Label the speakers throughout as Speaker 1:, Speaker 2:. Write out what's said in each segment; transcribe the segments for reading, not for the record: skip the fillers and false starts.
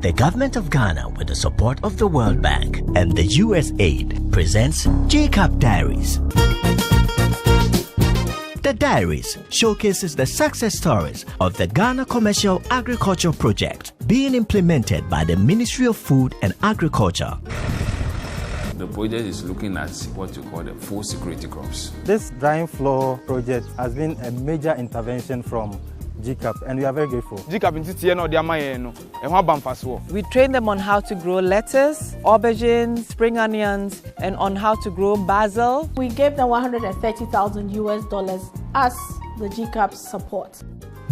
Speaker 1: The government of Ghana, with the support of the World Bank and the USAID, presents GCAP Diaries. The Diaries showcases the success stories of the Ghana Commercial Agriculture Project being implemented by the Ministry of Food and Agriculture.
Speaker 2: The project is looking at what you call the food security crops.
Speaker 3: This drying floor project has been a major intervention from GCAP, and we are very grateful.
Speaker 4: We train them on how to grow lettuce, aubergines, spring onions, and on how to grow basil.
Speaker 5: We gave them $130,000 as the GCAP support.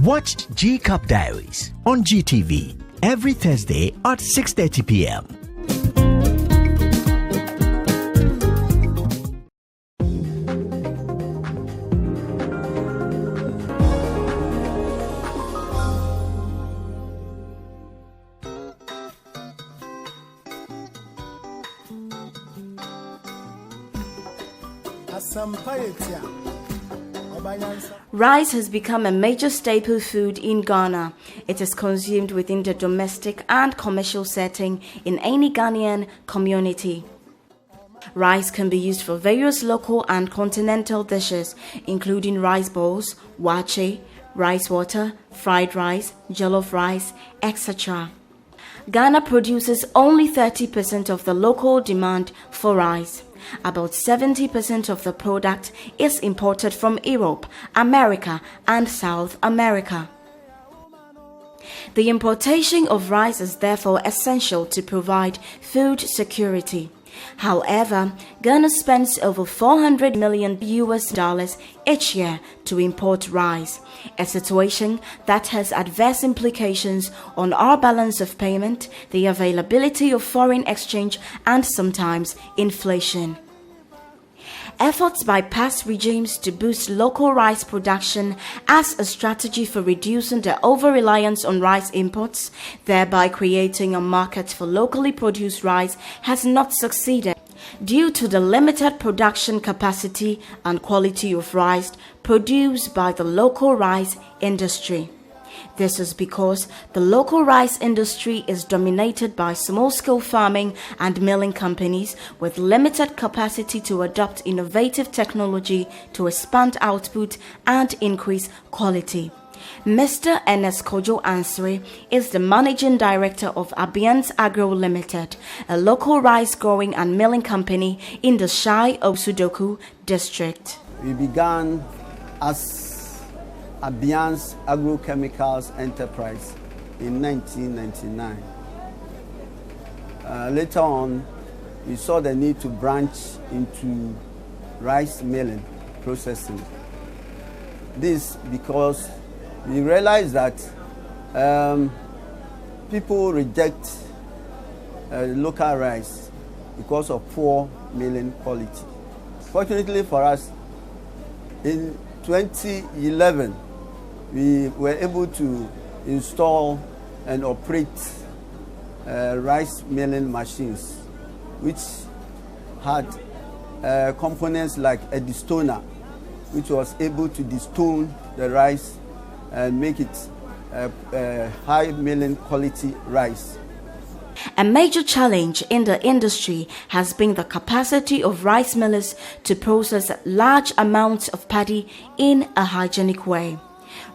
Speaker 1: Watch GCAP Diaries on GTV every Thursday at 6:30 p.m.
Speaker 6: Rice has become a major staple food in Ghana. It is consumed within the domestic and commercial setting in any Ghanaian community. Rice can be used for various local and continental dishes, including rice balls, wache, rice water, fried rice, jollof rice, etc. Ghana produces only 30% of the local demand for rice. About 70% of the product is imported from Europe, America, and South America. The importation of rice is therefore essential to provide food security. However, Ghana spends over $400 million each year to import rice, a situation that has adverse implications on our balance of payment, the availability of foreign exchange, and sometimes inflation. Efforts by past regimes to boost local rice production as a strategy for reducing the over-reliance on rice imports, thereby creating a market for locally produced rice, has not succeeded due to the limited production capacity and quality of rice produced by the local rice industry. This is because the local rice industry is dominated by small-scale farming and milling companies with limited capacity to adopt innovative technology to expand output and increase quality. Mr. Ernest Kojo Ansari is the managing director of Abians Agro Limited, a local rice growing and milling company in the Shai of Sudoku district.
Speaker 7: We began as Abians Agrochemicals Enterprise in 1999. Later on, we saw the need to branch into rice milling processing. This because we realized that people reject local rice because of poor milling quality. Fortunately for us, in 2011, we were able to install and operate rice milling machines, which had components like a destoner, which was able to destone the rice and make it high milling quality rice.
Speaker 6: A major challenge in the industry has been the capacity of rice millers to process large amounts of paddy in a hygienic way.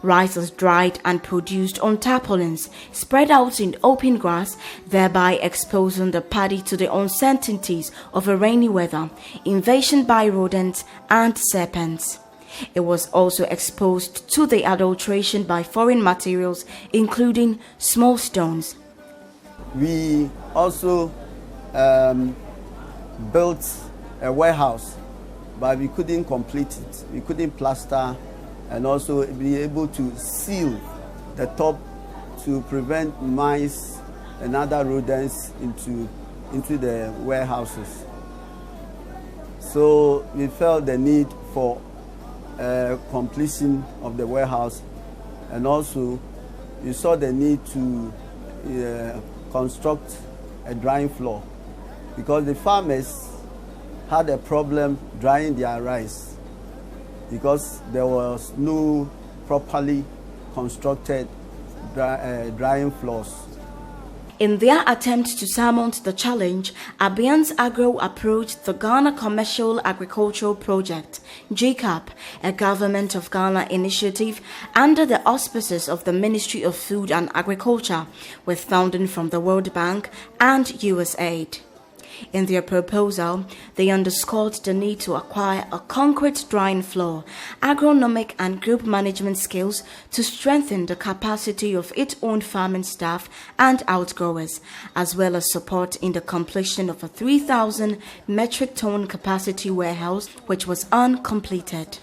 Speaker 6: Rice is dried and produced on tarpaulins spread out in open grass, thereby exposing the paddy to the uncertainties of a rainy weather, invasion by rodents and serpents. It was also exposed to the adulteration by foreign materials, including small stones.
Speaker 7: We also built a warehouse, but we couldn't complete it. We couldn't plaster and also be able to seal the top to prevent mice and other rodents into the warehouses. So we felt the need for completion of the warehouse, and also we saw the need to construct a drying floor because the farmers had a problem drying their rice because there was no properly constructed drying floors.
Speaker 6: In their attempt to surmount the challenge, Abians Agro approached the Ghana Commercial Agricultural Project, GCAP, a Government of Ghana initiative under the auspices of the Ministry of Food and Agriculture, with funding from the World Bank and USAID. In their proposal, they underscored the need to acquire a concrete drying floor, agronomic and group management skills to strengthen the capacity of its own farming staff and outgrowers, as well as support in the completion of a 3,000 metric ton capacity warehouse which was uncompleted.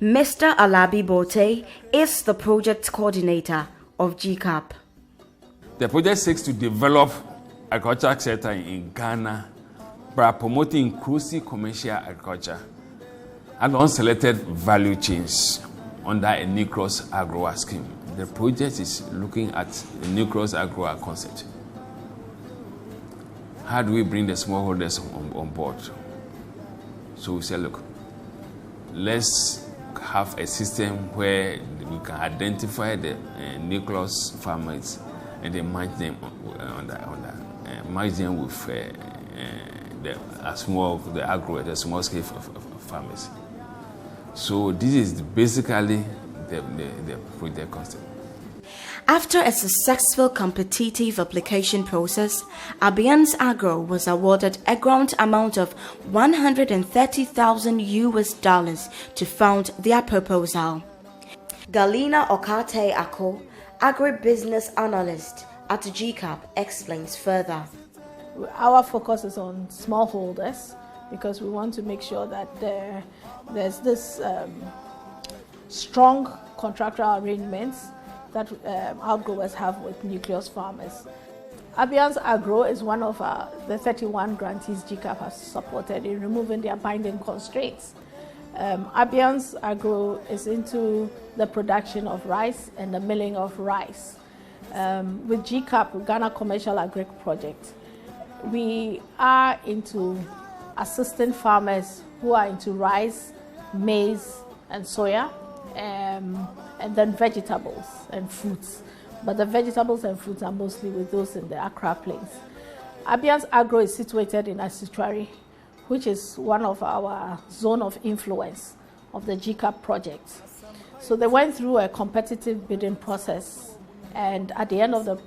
Speaker 6: Mr. Alabi Bote is the project coordinator of GCAP.
Speaker 2: The project seeks to develop agricultural sector in Ghana by promoting inclusive commercial agriculture and unselected value chains under a nucleus agro scheme. The project is looking at the nucleus agro concept. How do we bring the smallholders on board? So we say, look, let's have a system where we can identify the nucleus farmers and then manage them manage them with the small scale farmers. So this is basically the project concept.
Speaker 6: After a successful competitive application process, Abians Agro was awarded a grant amount of $130,000 to fund their proposal. Galina Okate Ako, agribusiness analyst at GCAP, explains further.
Speaker 5: Our focus is on smallholders because we want to make sure that there's this strong contractual arrangements that outgrowers have with nucleus farmers. Abians Agro is one of the 31 grantees GCAP has supported in removing their binding constraints. Abians Agro is into the production of rice and the milling of rice. With GCAP, Ghana Commercial Agri Project, we are into assisting farmers who are into rice, maize, and soya, and then vegetables and fruits. But the vegetables and fruits are mostly with those in the Accra Plains. Abians Agro is situated in Asitwari, which is one of our zone of influence of the GCAP project. So they went through a competitive bidding process, and at the end of the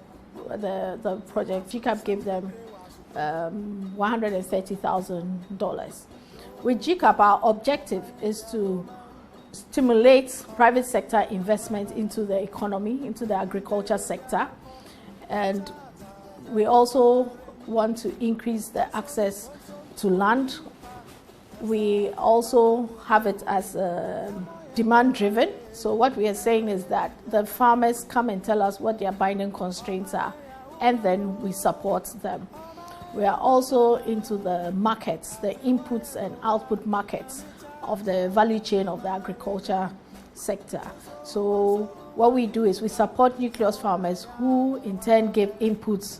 Speaker 5: project, GCAP gave them $130,000. With GCAP, our objective is to stimulate private sector investment into the economy, into the agriculture sector, and we also want to increase the access to land. We also have it as demand driven. So what we are saying is that the farmers come and tell us what their binding constraints are, and then we support them. We are also into the markets, the inputs and output markets of the value chain of the agriculture sector. So what we do is we support nucleus farmers who in turn give inputs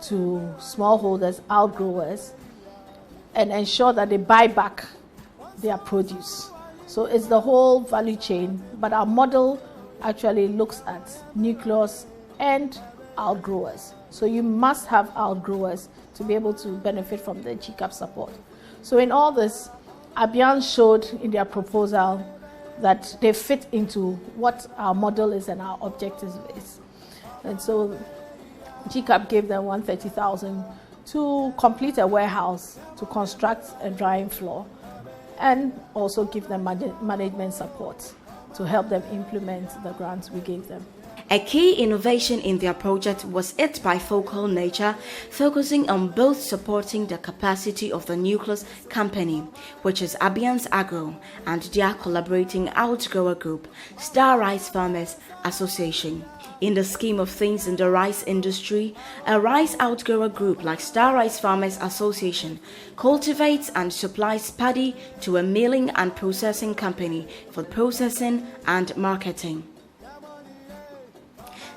Speaker 5: to smallholders, outgrowers, and ensure that they buy back their produce. So it's the whole value chain, but our model actually looks at nucleus and outgrowers. So you must have outgrowers to be able to benefit from the GCAP support. So in all this, Abians showed in their proposal that they fit into what our model is and our objectives is. And so GCAP gave them $130,000 to complete a warehouse, to construct a drying floor, and also give them management support to help them implement the grants we gave them.
Speaker 6: A key innovation in their project was its bifocal nature, focusing on both supporting the capacity of the nucleus company, which is Abians Agro, and their collaborating outgrower group, Star Rice Farmers Association. In the scheme of things in the rice industry, a rice outgrower group like Star Rice Farmers Association cultivates and supplies paddy to a milling and processing company for processing and marketing.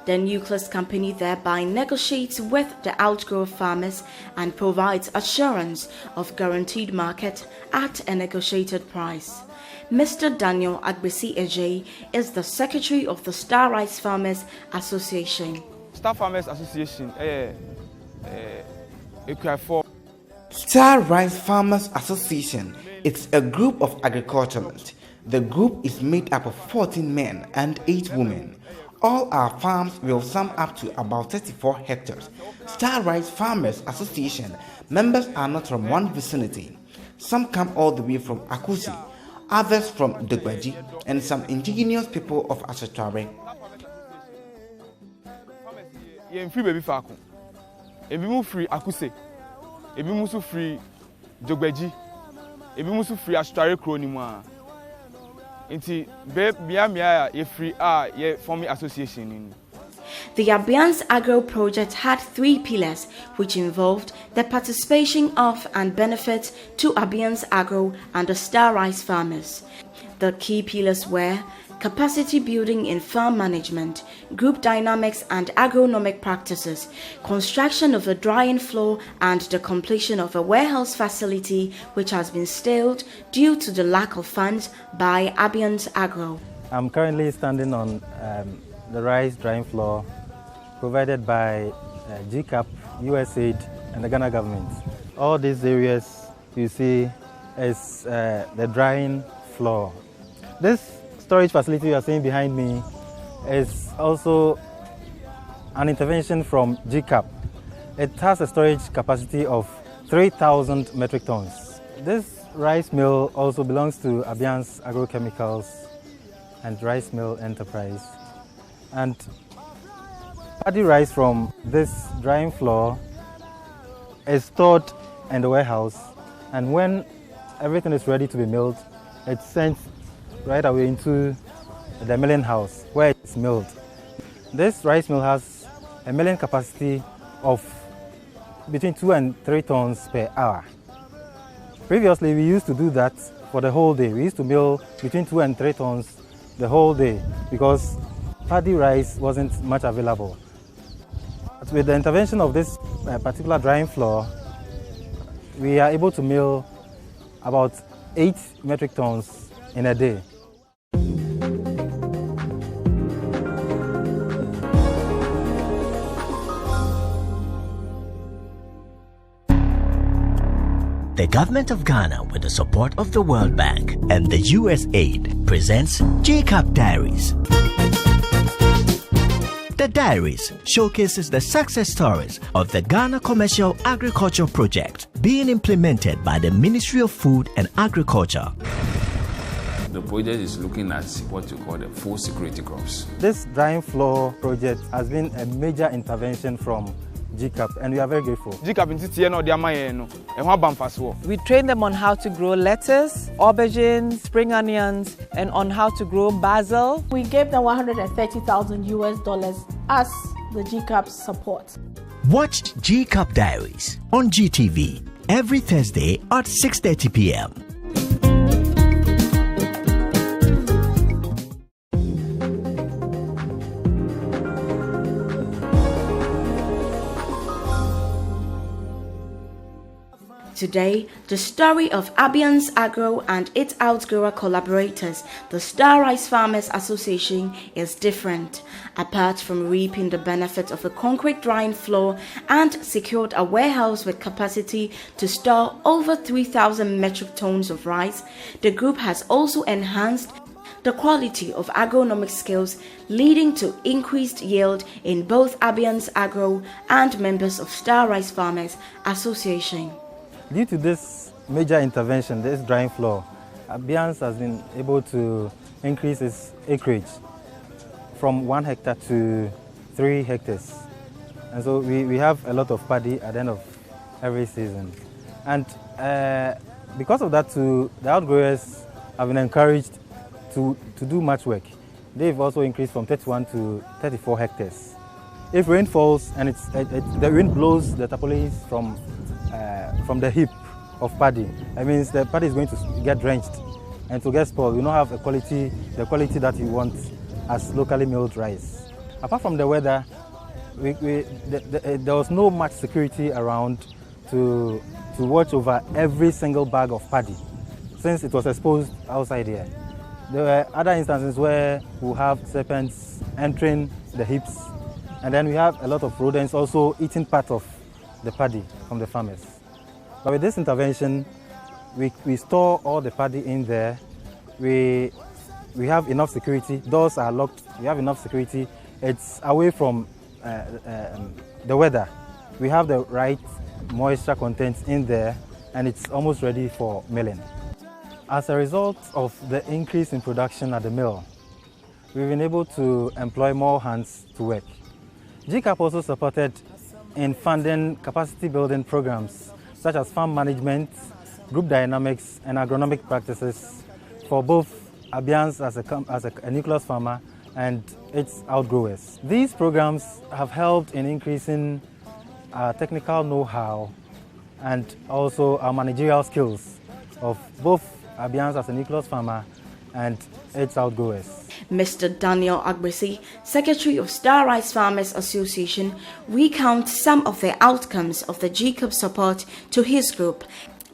Speaker 6: The nucleus company thereby negotiates with the outgrower farmers and provides assurance of guaranteed market at a negotiated price. Mr. Daniel Agbesi Ejei is the secretary of the Star Rice Farmers Association.
Speaker 8: Star Farmers Association Star Rice Farmers Association is a group of agriculturalists. The group is made up of 14 men and 8 women. All our farms will sum up to about 34 hectares. Star Rice Farmers Association members are not from one vicinity. Some come all the way from Akusi, others from Dogbaji, and some indigenous people of Asatware.
Speaker 9: Free baby Falcon. If you free Akuse, if you free Dogbaji, if you free Asatware Kronima. Inti be free forming association.
Speaker 6: The Abians Agro project had 3 pillars, which involved the participation of and benefits to Abians Agro and the Star Rice farmers. The key pillars were capacity building in farm management, group dynamics and agronomic practices, construction of a drying floor, and the completion of a warehouse facility which has been stalled due to the lack of funds by Abians Agro.
Speaker 3: I'm currently standing on the rice drying floor provided by GCAP, USAID, and the Ghana government. All these areas you see is the drying floor. This storage facility you are seeing behind me is also an intervention from GCAP. It has a storage capacity of 3,000 metric tons. This rice mill also belongs to Abians Agrochemicals and Rice Mill Enterprise. And paddy rice from this drying floor is stored in the warehouse, and when everything is ready to be milled, it's sent right away into the milling house where it's milled. This rice mill has a milling capacity of between 2 and 3 tons per hour. Previously, we used to do that for the whole day. We used to mill between 2 and 3 tons the whole day because paddy rice wasn't much available. But with the intervention of this particular drying floor, we are able to mill about 8 metric tons in a day.
Speaker 1: The government of Ghana, with the support of the World Bank and the USAID, presents GCAP Diaries. The Diaries showcases the success stories of the Ghana Commercial Agriculture Project being implemented by the Ministry of Food and Agriculture.
Speaker 2: The project is looking at what we call the food security crops.
Speaker 3: This drying floor project has been a major intervention from GCAP, and we are very grateful.
Speaker 4: We train them on how to grow lettuce, aubergines, spring onions, and on how to grow basil.
Speaker 5: We gave them $130,000 as the GCAP support.
Speaker 1: Watch GCAP Diaries on GTV every Thursday at 6:30 p.m.
Speaker 6: Today, the story of Abians Agro and its outgrower collaborators, the Star Rice Farmers Association, is different. Apart from reaping the benefits of a concrete drying floor and secured a warehouse with capacity to store over 3,000 metric tons of rice, the group has also enhanced the quality of agronomic skills, leading to increased yield in both Abians Agro and members of Star Rice Farmers Association.
Speaker 3: Due to this major intervention, this drying floor, Abians has been able to increase its acreage from 1 hectare to 3 hectares. And so we have a lot of paddy at the end of every season. And because of that too, the outgrowers have been encouraged to do much work. They've also increased from 31 to 34 hectares. If rain falls and the wind blows the tapolis from the heap of paddy, that means the paddy is going to get drenched and to get spoiled. We don't have the quality that you want as locally milled rice. Apart from the weather, there was no much security around to watch over every single bag of paddy since it was exposed outside here. There were other instances where we have serpents entering the heaps, and then we have a lot of rodents also eating part of the paddy from the farmers. But with this intervention, we store all the paddy in there. We have enough security. Doors are locked. We have enough security. It's away from the weather. We have the right moisture content in there, and it's almost ready for milling. As a result of the increase in production at the mill, we've been able to employ more hands to work. GCAP also supported in funding capacity building programs such as farm management, group dynamics, and agronomic practices for both Abians as a nucleus farmer and its outgrowers. These programs have helped in increasing our technical know-how and also our managerial skills of both Abians as a nucleus farmer and its outgoers.
Speaker 6: Mr. Daniel Agbesi, Secretary of Star Rice Farmers Association, recounts some of the outcomes of the GCAP support to his group,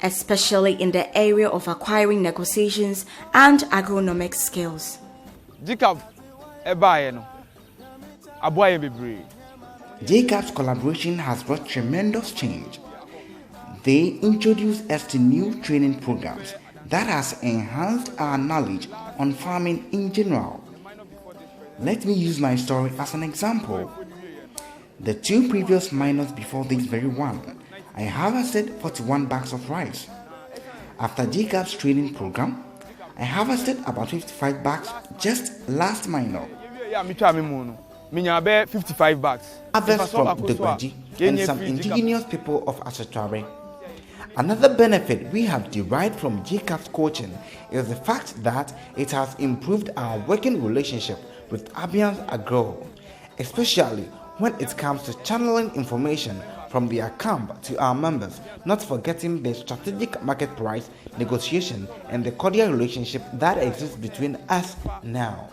Speaker 6: especially in the area of acquiring negotiations and agronomic skills.
Speaker 8: GCAP's collaboration has brought tremendous change. They introduced us to new training programs that has enhanced our knowledge on farming in general. Let me use my story as an example. The 2 previous minors before this very one, I harvested 41 bags of rice. After GCAP's training program, I harvested about 55 bags just last minor.
Speaker 9: 55 bags.
Speaker 8: Harvest from Dogbaji and some indigenous people of Asatware. Another benefit we have derived from GCAP's coaching is the fact that it has improved our working relationship with Abians Agro, especially when it comes to channeling information from their camp to our members, not forgetting the strategic market price negotiation and the cordial relationship that exists between us now.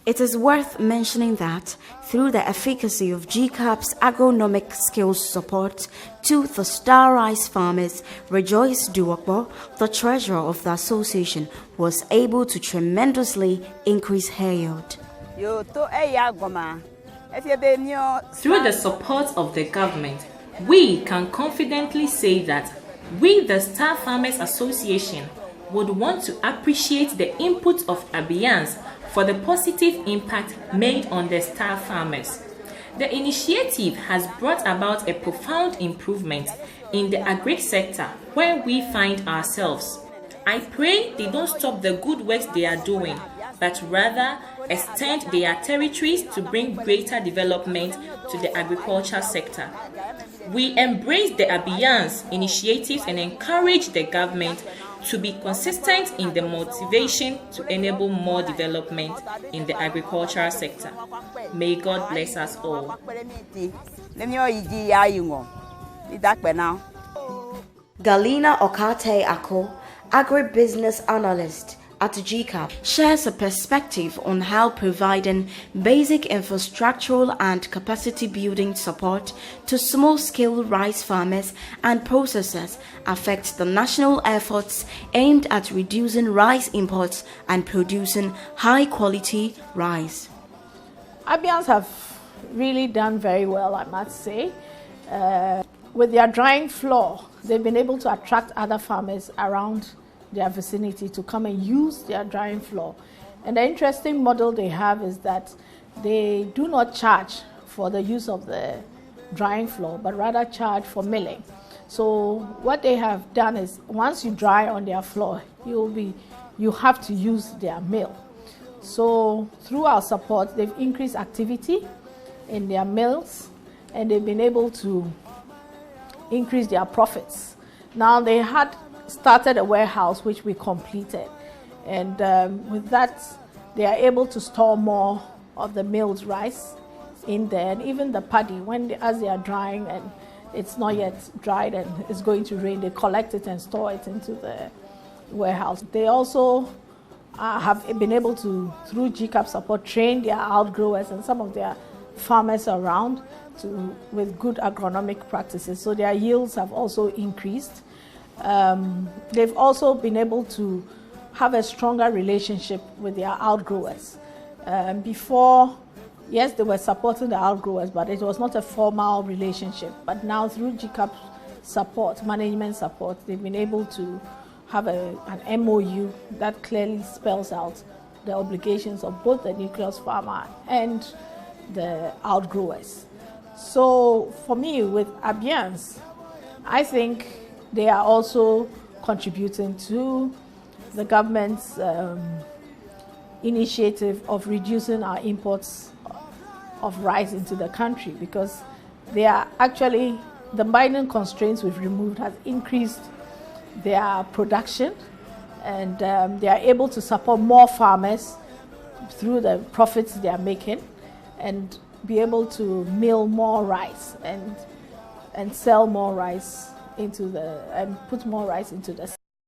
Speaker 6: It is worth mentioning that through the efficacy of GCAP's agronomic skills support to the Star Rice farmers, Rejoice Duokbo, the treasurer of the association, was able to tremendously increase her yield.
Speaker 10: Through the support of the government, we can confidently say that we, the Star Farmers Association, would want to appreciate the input of Abians for the positive impact made on the Star farmers. The initiative has brought about a profound improvement in the agri sector where we find ourselves. I pray they don't stop the good work they are doing, but rather extend their territories to bring greater development to the agriculture sector. We embrace the Abians initiatives and encourage the government to be consistent in the motivation to enable more development in the agricultural sector. May God bless us all.
Speaker 6: Galina Okate Ako, agribusiness analyst at GCAP, shares a perspective on how providing basic infrastructural and capacity building support to small-scale rice farmers and processors affects the national efforts aimed at reducing rice imports and producing high-quality rice.
Speaker 5: Abians have really done very well, I must say. With their drying floor, they've been able to attract other farmers around their vicinity to come and use their drying floor. And the interesting model they have is that they do not charge for the use of the drying floor, but rather charge for milling. So what they have done is once you dry on their floor, you have to use their mill. So through our support, they've increased activity in their mills and they've been able to increase their profits. Now they had started a warehouse which we completed, and with that they are able to store more of the milled rice in there, and even the paddy, as they are drying and it's not yet dried and it's going to rain, they collect it and store it into the warehouse. They also have been able to, through GCAP support, train their outgrowers and some of their farmers around with good agronomic practices, so their yields have also increased. They've also been able to have a stronger relationship with their outgrowers. Before, yes, they were supporting the outgrowers, but it was not a formal relationship. But now through GCAP support, management support, they've been able to have an MOU that clearly spells out the obligations of both the nucleus farmer and the outgrowers. So for me, with Abians, I think they are also contributing to the government's initiative of reducing our imports of rice into the country, because they are actually, the binding constraints we've removed has increased their production, and they are able to support more farmers through the profits they are making, and be able to mill more rice and sell more rice into and put more rice into the